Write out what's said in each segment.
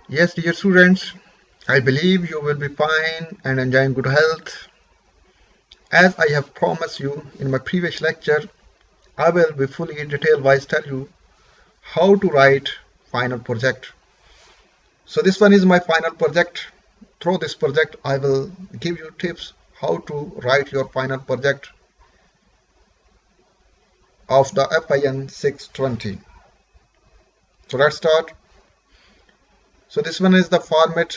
Yes, dear students, I believe you will be fine and enjoying good health. As I have promised you in my previous lecture, I will be fully detail-wise tell you how to write final project. So this one is my final project. Through this project, I will give you tips how to write your final project of the Fin620. So let's start. So this one is the format.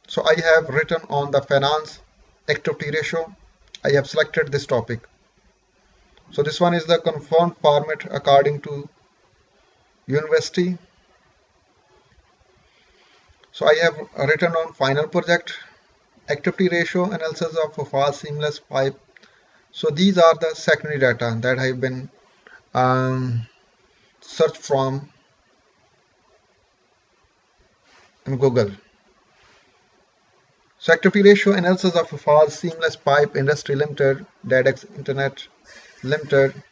So I have written on the finance activity ratio. I have selected this topic. So this one is the confirmed format according to university. So I have written on final project, activity ratio analysis of a fast seamless pipe. So these are the secondary data that I have been searched from in Google. So activity ratio analysis of a fast seamless pipe industry limited, DADX Internet Limited,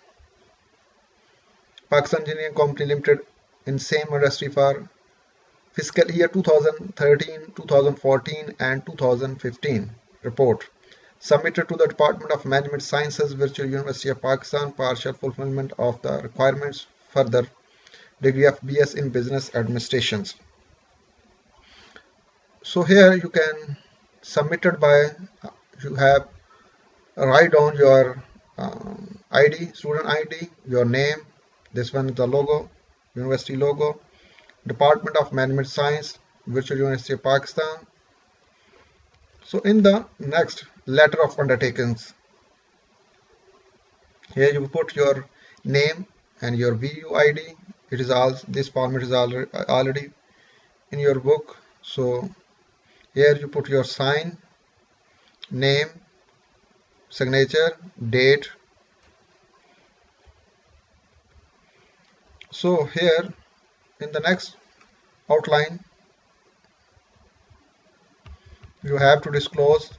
Pakistan Engineering Company Limited in same industry for fiscal year 2013, 2014 and 2015 report submitted to the Department of Management Sciences, Virtual University of Pakistan, partial fulfillment of the requirements further degree of BS in Business Administrations. So here you can submitted by you have write down your ID, student ID, your name. This one is the logo, university logo, Department of Management Science, Virtual University of Pakistan. So in the next letter of undertakings, here you put your name and your VU ID. It is all this format is already in your book. So here you put your sign, name, signature, date. So here in the next outline, you have to disclose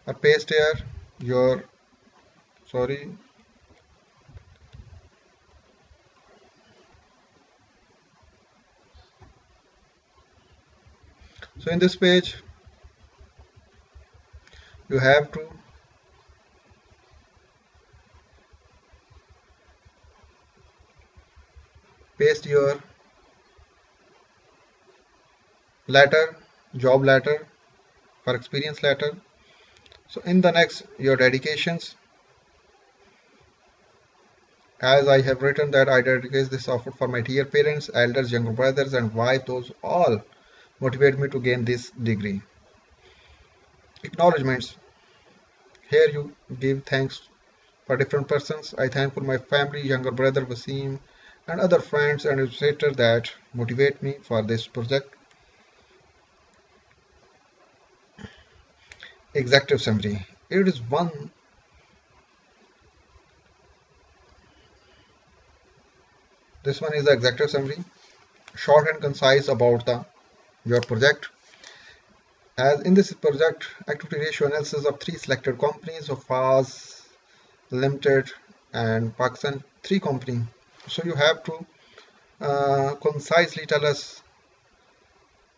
or paste here your sorry so in this page you have to paste your letter, job letter or experience letter. So in the next your dedications, as I have written that I dedicate this offer for my dear parents, elders, younger brothers and wife, those all motivate me to gain this degree. Acknowledgments, here you give thanks for different persons. I thank for my family, younger brother Wasim and other friends and administrators that motivate me for this project. Executive summary, it is one this one is the executive summary, short and concise about your project. As in this project, activity ratio analysis of 3 selected companies of FAS Limited and Pakistan 3 company. So you have to concisely tell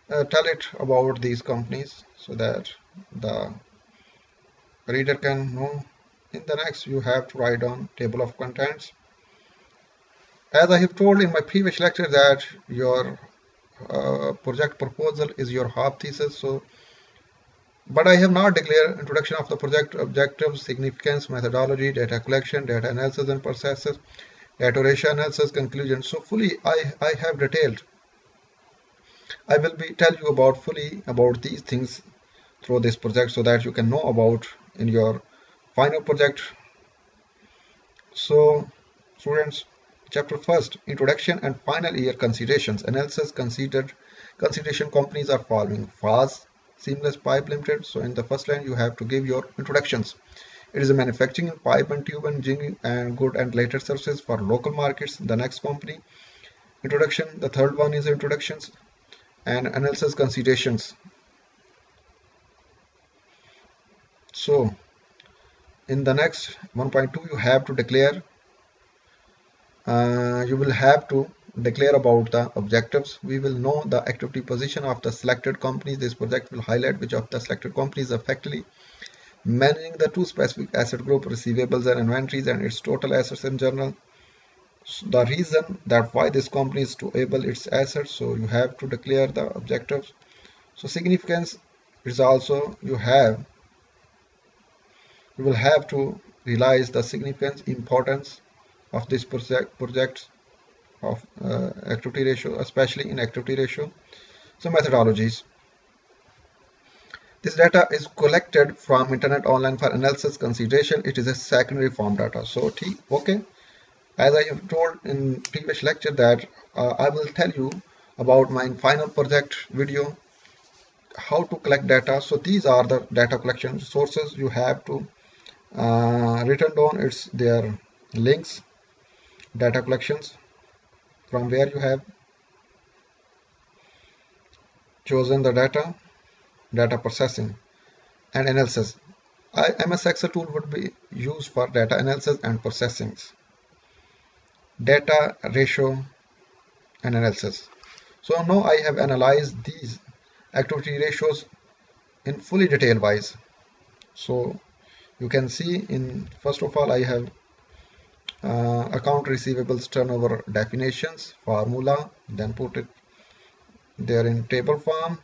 it about these companies so that the reader can know. In the next, you have to write down table of contents. As I have told in my previous lecture that your project proposal is your half thesis. So, but I have not declared introduction of the project objectives, significance, methodology, data collection, data analysis and processes, data ratio analysis, conclusion. So fully I have detailed. I will be tell you about fully about these things through this project so that you can know about in your final project. So students, chapter first, introduction and final year considerations. Analysis consideration companies are following: FAS, Seamless Pipe Limited. So in the first line you have to give your introductions. It is a manufacturing in pipe and tube engineering and good and later services for local markets. The next company introduction. The third one is introductions and analysis considerations. So in the next 1.2 you have to declare you will have to declare about the objectives. We will know the activity position of the selected companies. This project will highlight which of the selected companies effectively managing the two specific asset group, receivables and inventories, and its total assets in general. So the reason that why this company is to able its assets, so you have to declare the objectives. So significance is also you will have to realize the significance importance of this project of activity ratio, especially in activity ratio. So methodologies. This data is collected from internet online for analysis consideration. It is a secondary form data. So okay, as I have told in previous lecture that I will tell you about my final project video how to collect data. So these are the data collection sources you have to written down. It's their links, data collections from where you have chosen the data processing and analysis. MS Excel tool would be used for data analysis and processing, data ratio and analysis. So now I have analyzed these activity ratios in fully detail wise. So you can see in first of all I have account receivables turnover definitions formula, then put it there in table form,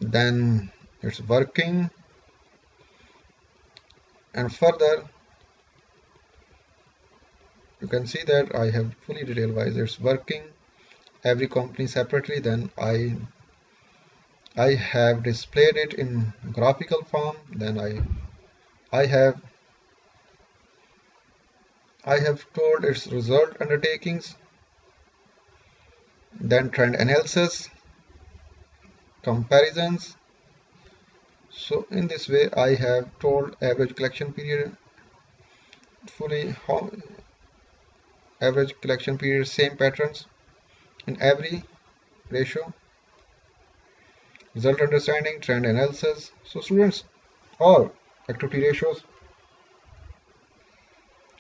then it's working, and further you can see that I have fully detail wise it's working every company separately. Then I have displayed it in graphical form. Then I have told its result undertakings, then trend analysis, comparisons. So in this way I have told average collection period fully, how average collection period, same patterns in every ratio, result understanding, trend analysis. So students, all activity ratios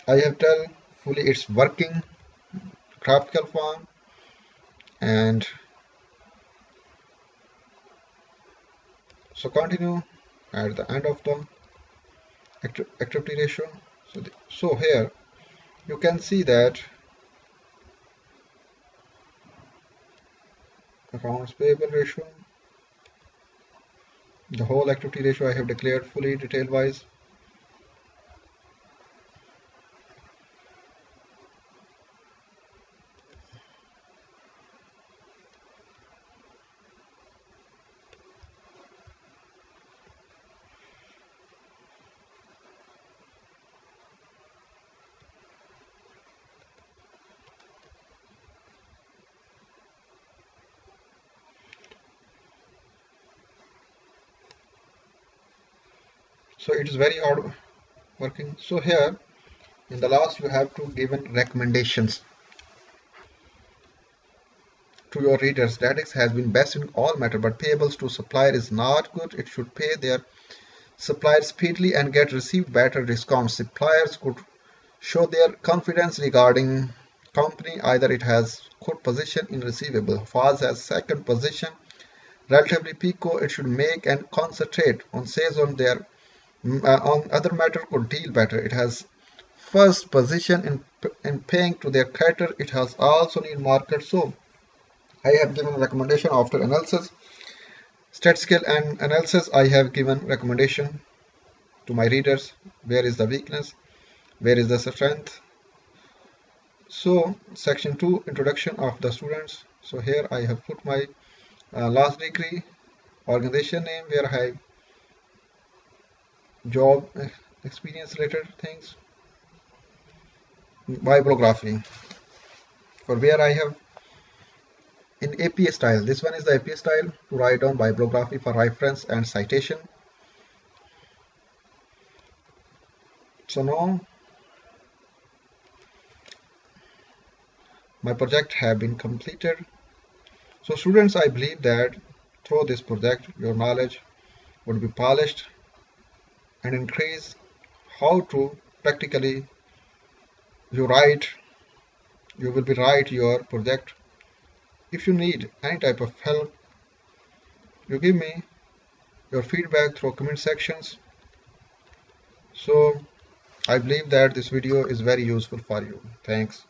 I have tell fully it's working graphical form, and so continue at the end of the activity ratio. So here you can see that accounts payable ratio, the whole activity ratio I have declared fully detail wise. So it is very hard working. So here in the last you have to given recommendations to your readers. Statics has been best in all matter, but payables to supplier is not good. It should pay their suppliers speedily and get received better discounts. Suppliers could show their confidence regarding company. Either it has good position in receivable, FAS has second position, relatively PICO it should make and concentrate on sales on their on other matter could deal better. It has first position in paying to their creditor. It has also need market. So I have given recommendation after analysis, statistical and analysis. I have given recommendation to my readers. Where is the weakness? Where is the strength? So section 2, introduction of the students. So here I have put my last degree, organization name, where I have job experience related things, bibliography, for where I have in APA style. This one is the APA style to write down bibliography for reference and citation. So now my project have been completed. So students, I believe that through this project your knowledge would be polished and increase how to practically you write you will be write your project. If you need any type of help, you give me your feedback through comment sections. So I believe that this video is very useful for you. Thanks.